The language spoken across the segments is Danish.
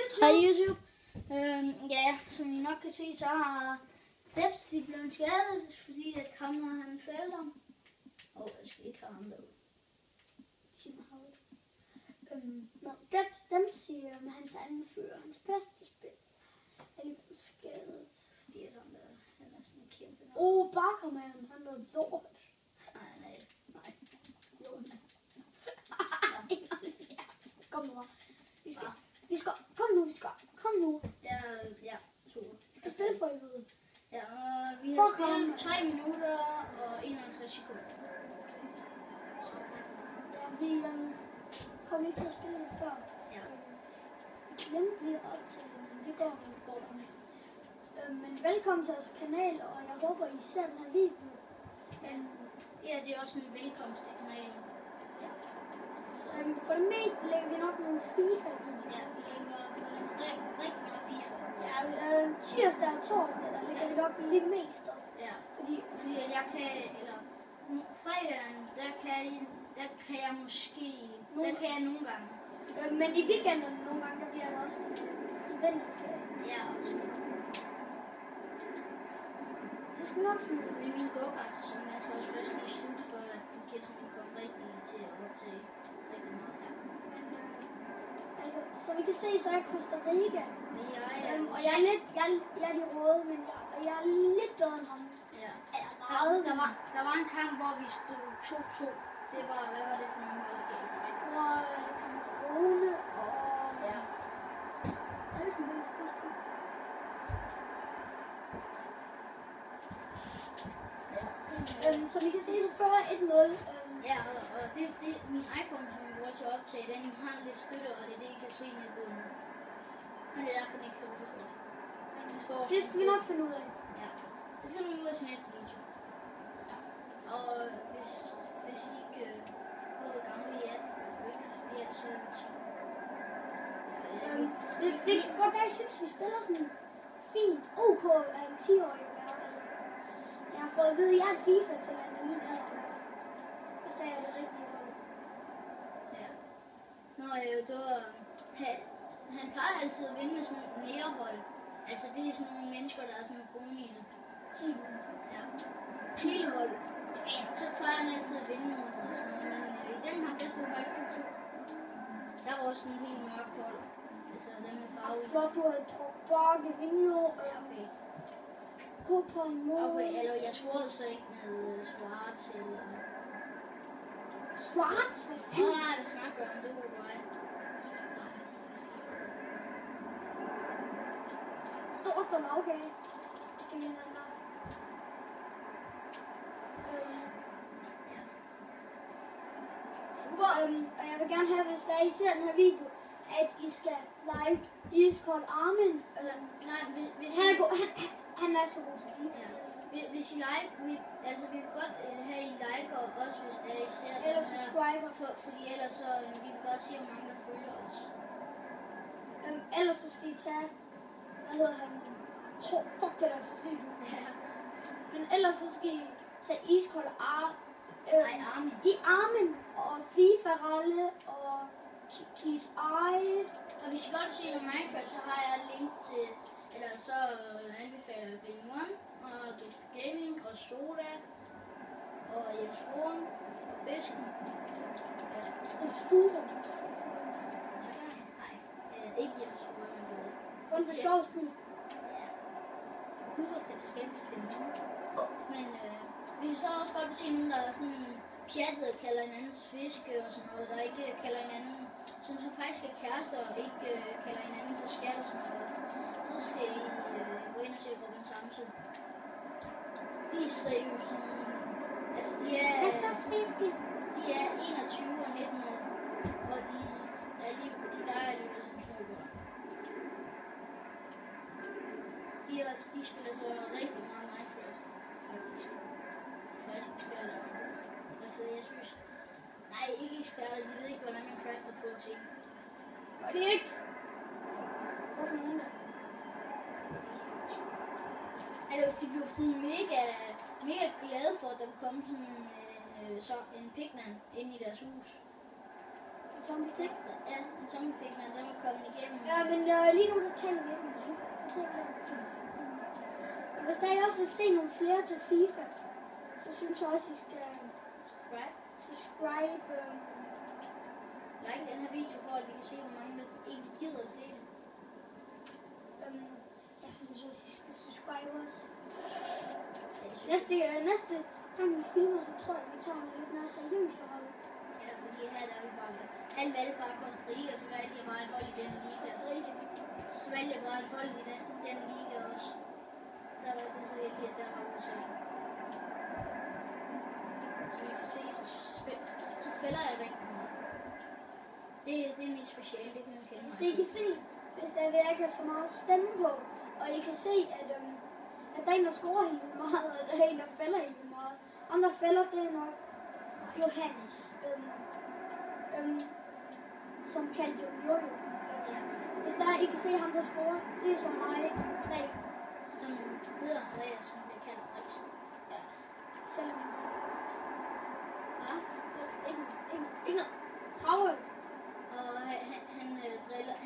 YouTube. Hej YouTube. Ja, som I nok kan se, så har Dempsey blevet skadet, fordi at han faldt om. Jeg skal ikke have ham derude. Dempsey med hans anfører, hans bedste spil, er lige blevet skadet, fordi at han er sådan en kæmpe. Bakker med ham, han er lort. Nej. Kom nu. Kom nu. Ja, super. Vi skal spille for helvede. Ja, og vi har spillet 3 minutter og 51 sekunder. Så. Ja, vi kom ikke til at spille det før. Ja. Vi glemte lige at optage, men det går. Men velkommen til vores kanal, og jeg håber, I ser den her video. Det er også en velkomst til kanalen. Ja. Så, for det meste lægger vi nok nogle FIFA-videoer. Ja, vi lægger rigtig meget FIFA. Ja, tirsdag og torsdag, der lægger vi nok lidt mest op. Ja, fordi at jeg kan, eller fredagen, der kan jeg måske, der kan jeg nogle gange. Men i weekenderne nogle gange, der bliver det også i vinterferie. Ja, også. Det skal nok finde ud af. Men min go-kart, så jeg tror også først lige slut, for at Kirsten kan komme rigtig til at optage rigtig meget her. Men altså, som I kan se, så er jeg Costa Rica. Men og jeg er de røde, men jeg er lidt bedre end ham. Ja. Der var en kamp, hvor vi stod 2-2. Det var, hvad var det for nogle hold, jeg kan huske? Det var Cameroon og... Ja. Som I kan se, så fører 1-0. Ja, og det min iPhone, som jeg bruger til at optage, den har lidt støtte, og det er det, I kan se nede på den. Men det er derfor, den ikke står så godt. Det skal vi nok finde ud af. Ja, det finder vi ud af til næste video. Ja. Og hvis I ikke ved, hvor gamle I er, vi er så 10. Det kan godt være, jeg synes, vi spiller sådan fint. OK er en 10-årig. Jeg har fået at vide, at jeg er FIFA til af min alder. Hvis der er det rigtige hold. Ja. Han plejer altid at vinde med sådan et nærehold. Altså det er sådan nogle mennesker, der er sådan brune i det. Hele hold. Så plejer han altid at vinde noget og sådan noget. Men i den her, der stod faktisk 2-2. Der var også en helt mørkt hold. Altså dem med farve. Flot, du har trukket bakke, Vinjo. Okay. Okay, eller jeg tror altså ikke med Schwarz eller... Schwarz? Hvad fanden? Nej, vi snakker om det Uruguay. Stort og lavkage. Skal vi have mig? Ja. Super. Og jeg vil gerne have, hvis der I ser den her video, at I skal like Iskold Armin. Nej, hvis han er så god til det. Ja. Hvis I like, vi vil godt have I liker også, hvis der I ser eller subscriber. Fordi ellers så vi vil godt se, hvor mange der følger os. Ellers så skal I tage, hvad hedder han? Fuck det der, så siger du. Ja. Men ellers så skal I tage Iskold Armin. I Armin og FIFA-ralle og Kis Eye. Og hvis I godt vil se noget Minecraft, så har jeg et link til, eller så anbefaler jeg Ben One og Get Gaming og Soda og Jens Forum og Fisken. Ja. Jens Forum? Nej, ikke Jens Forum, men det er kun for sjov skyld. Ja. Kun for at skabe bestemt. Men vi så også godt vil se nogen, der er sådan pjattet og kalder hinandens fiske og sådan noget, der ikke kalder hinanden, som faktisk er kærester og ikke kalder hinanden for skat og sådan noget. Så skal I gå ind og se Robin Samsø. De er seriøst sådan, altså de er... Hvad så fiske? De er 21 og 19 år, og de leger alligevel som små børn. De spiller så rigtig meget Minecraft, faktisk. De er faktisk eksperter i Minecraft. Altså jeg synes... Nej, ikke eksperter, de ved ikke, hvordan man crafter få ting. Gør de ikke? Hvorfor nogen der? Altså, de blev sådan mega glade for, at der kom sådan en pigman ind i deres hus. Zombie-pig. Ja, en zombiepig, men den var kommet igennem. Ja, men lige nu der taler vi ikke med link. Der taler vi om FIFA. Og hvis der I også vil se nogle flere til FIFA, så synes jeg også, I skal subscribe. Like den her video, for at vi kan se, hvor mange der ikke gider at se det. Jeg synes også, I skal subscribe også. Ja, Næste gang vi filmer, så tror jeg, vi tager en lidt mere seriøst hold. ja, fordi her der er vi bare... Han valgte bare Costa Rica, og så valgte jeg bare et hold i denne liga. Så valgte jeg bare et hold i den liga også. Der var jeg så heldig, at der var USA. Så vi kan se, så fælder jeg rigtig meget. Det er mit speciale, det kan man kende. Det I kan se, hvis der virker så meget stemme på, og I kan se, at der er en, der scorer helt vildt meget, og der er en, der fælder helt vildt meget. Ham, der fælder, det er nok Johannes, som kaldt Jojo. Hvis der I kan se ham, der scorer, det er som mig, Dræs. Som hedder Andreas, som bliver kaldt Dræs. Ja, selvom Ja, ikke noget. Howard. og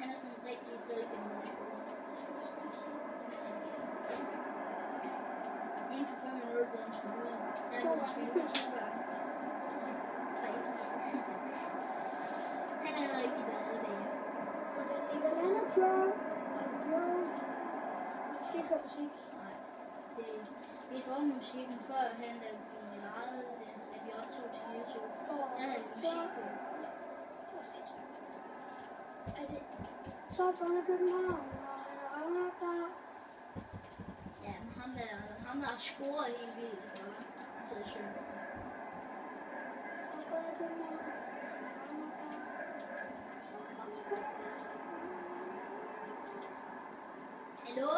han er sådan en rigtig drillebinde. Det skal du sgu ikke sige. Inden for 5 minutter blev han smidt ud. Der er blevet smidt ud 2 gange. 3. Han er en rigtig badevæger. Og den ligger landet pro. Vi skal ikke have musik. Nej, vi drog musikken før han der blev lejet, at vi optog til YouTube. Der havde vi musik på. Er det så fra København, og han er nok der? Ja, men ham der har scoret helt vildt, ikke? Han sidder i Sønderborg. Så fra København, Hallo?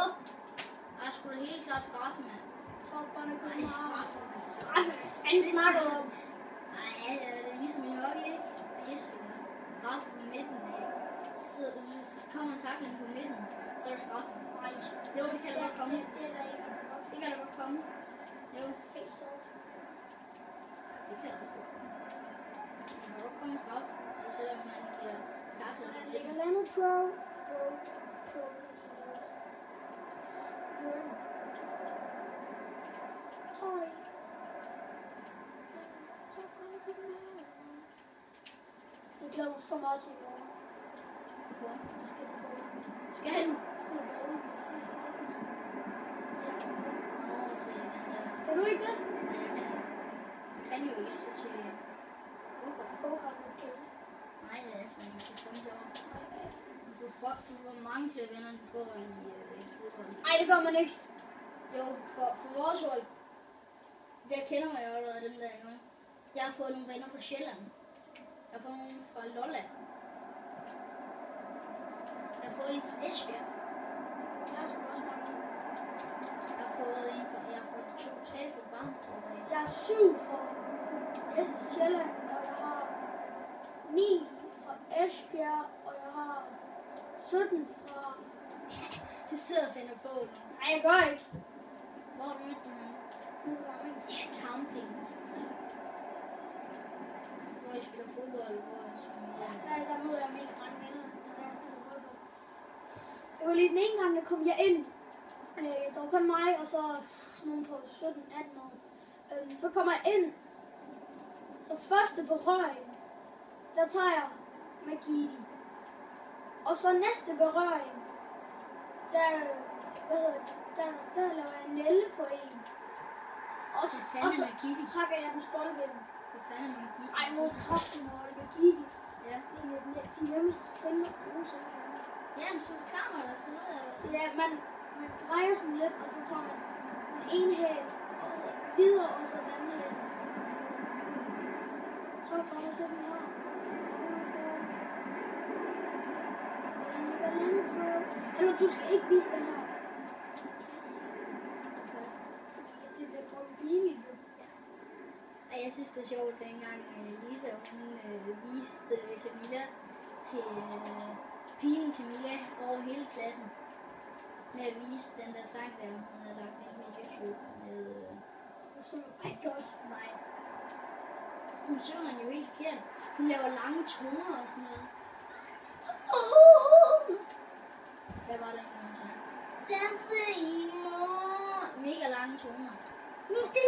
Jeg skulle da helt klart straffe, mand. Topperne Nej, København. straffe. Straffe? Hvad fanden snakker du om? Nej, det er ligesom i hockey, ikke? Pisse. Straffe på midten, ikke? Så hvis der kommer en tackling på midten, så er det straffe. Nej. Jo, det kan da godt komme. Det er der ikke. Det kan da godt komme. Jo, Face off. det kan da også godt komme. Det kan godt komme en straf, selvom man bliver tacklet. Der ligger landet pro. Oj. Jeg glæder mig så meget til i morgen. Hvorfor? Jeg skal til Borgen. Skal du? Nå, til den der... Skal du ikke det? Nej, jeg kan jo ikke. Jeg skal til... Go-kart med Kjell. Nej, det er for en telefon derovre. Du får mange flere venner, end du får i fodbold. Ej, det gør man ikke. Jo, for vores hold, der kender man jo allerede dem der, ikke? Jeg har fået nogle venner fra Sjælland. Jeg har fået nogle fra Lolland. Jeg har fået en fra Esbjerg. Jeg har sgu også mange. Jeg har fået 2-3 fra Vamdrup. Jeg er 7 fra Sjælland, og jeg har 9 fra Esbjerg, og jeg har 17 fra... Du sidder og finder på nu. Nej, jeg gør ikke. Hvor har du mødt dem henne? Ja, camping. Hvor I spiller fodbold, hvor I spiller... Der møder jeg mega mange venner. Det var lige den ene gang, der kom jeg ind. Der var kun mig, og så nogen på 17-18 år. Så kommer jeg ind. Så første berøring, der tager jeg Magidi. Og så næste berøring, der laver jeg Nelle på en. Og så hakker jeg den stolpe ind. Hvad fanden er Magidi? Ej, mod kraften var det Magidi. Ja. Det er de nemmeste at finde og bruge sig. Ja, men så forklarer mig det, så ved jeg hvad. Ja, man drejer sådan lidt, og så tager man den ene hæl, og så videre, og så den anden hæl. Så går der den her. Den ligger landet på. Eller du skal ikke vise den her. Det bliver for billigt. Ej, jeg synes det er sjovt, dengang Lisa hun viste Camilla til pigen Camilla over hele klassen. Med at vise den der sang, der hun havde lagt ind på YouTube med... Så ej godt. Nej. Hun synger den jo helt forkert. Hun laver lange toner og sådan noget. Hvad var det egentlig, hun sang? Danse i morgen. Mega lange toner. Måske.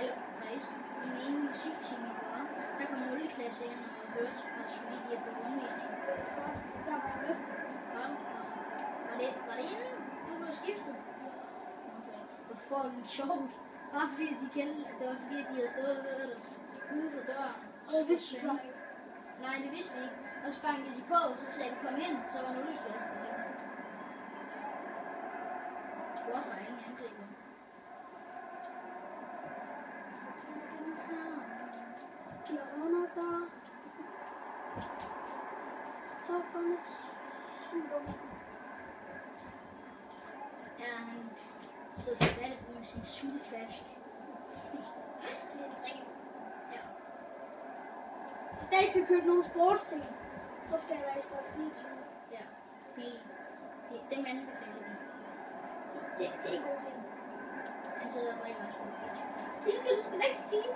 Eller faktisk, i den ene musiktime i går, der kom 0. klasse ind og hørte os, fordi de har fået rundvisning. Der var jeg med. Var det inden du blev skiftet? Okay. Det var fucking sjovt. Bare fordi de kendte, det var fordi de havde stået og hørt os ude for døren. Og det vidste jeg ikke. Nej, det vidste vi ikke. Og så bankede de på, så sagde vi kom ind, så var 0. klasse der ikke. What har jeg ingen angriber? Jeg under der. Så kom det super. Ja, han så tilbage med sin sutteflaske. Det er rigtigt. Ja. Hvis jeg skal købe nogle sportsting, så skal jeg være i Sport 24. Ja. Dem anbefaler vi. Det er en god ting. Han sidder og drikker og tror 24. Det skal du sgu da ikke sige.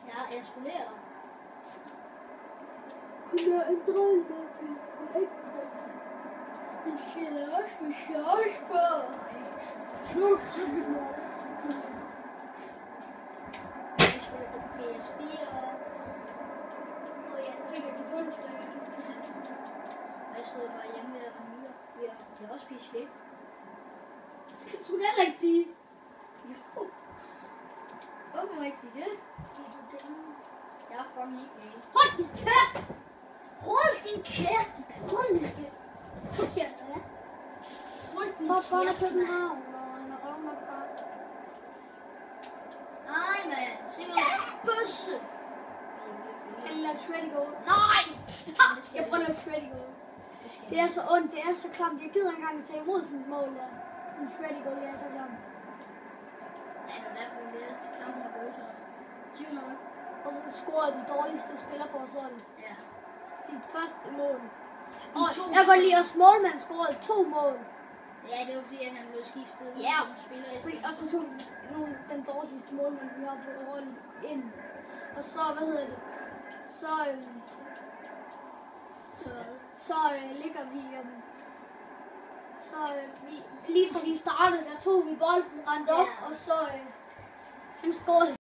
Ja, jeg spolerer dig. Hun er en drøm, og ikke pris. Han sidder også med sjovs på. Nu er kraften. Vi spiller på PS4. Og ja, nu fik jeg til fødselsdag. Og jeg sidder bare hjemme ved at ryge. Vi har også spist slik. Det skal du sgu da heller ikke sige. Jo. Hvorfor må jeg ikke sige det? Jeg er fucking ikke gay. Hold din kæft! Hold din kæft! Hold din kæft! Hold kæft, ja. Hold din Top Gun af kæft, mand. København, og en røvnokter. Nej, mand. Sikkert bøsse. Skal jeg lave Shreddy Gold? Nej! Jeg prøver at lave Shreddy Gold. Det er så ondt, det er så klamt. Jeg gider ikke engang tage imod sådan et mål der. En Shreddy Gold, det er så klamt. Ja, det er derfor, vi er til kampen og bøsse også. 20-0. Og så scorede den dårligste spiller på sådan. Ja. Dit første mål. I Og to jeg kan godt lide, sæsoner. at Smålmand scorede 2 mål. Ja, det var fordi, at han blev skiftet ud Ja. som spiller i Fordi, stedet. og så tog den dårligste målmand, vi har på holdet ind. Og så, hvad hedder det? Så ligger vi... lige fra vi startede, der tog vi bolden, rendte op, Ja. og så... han scorede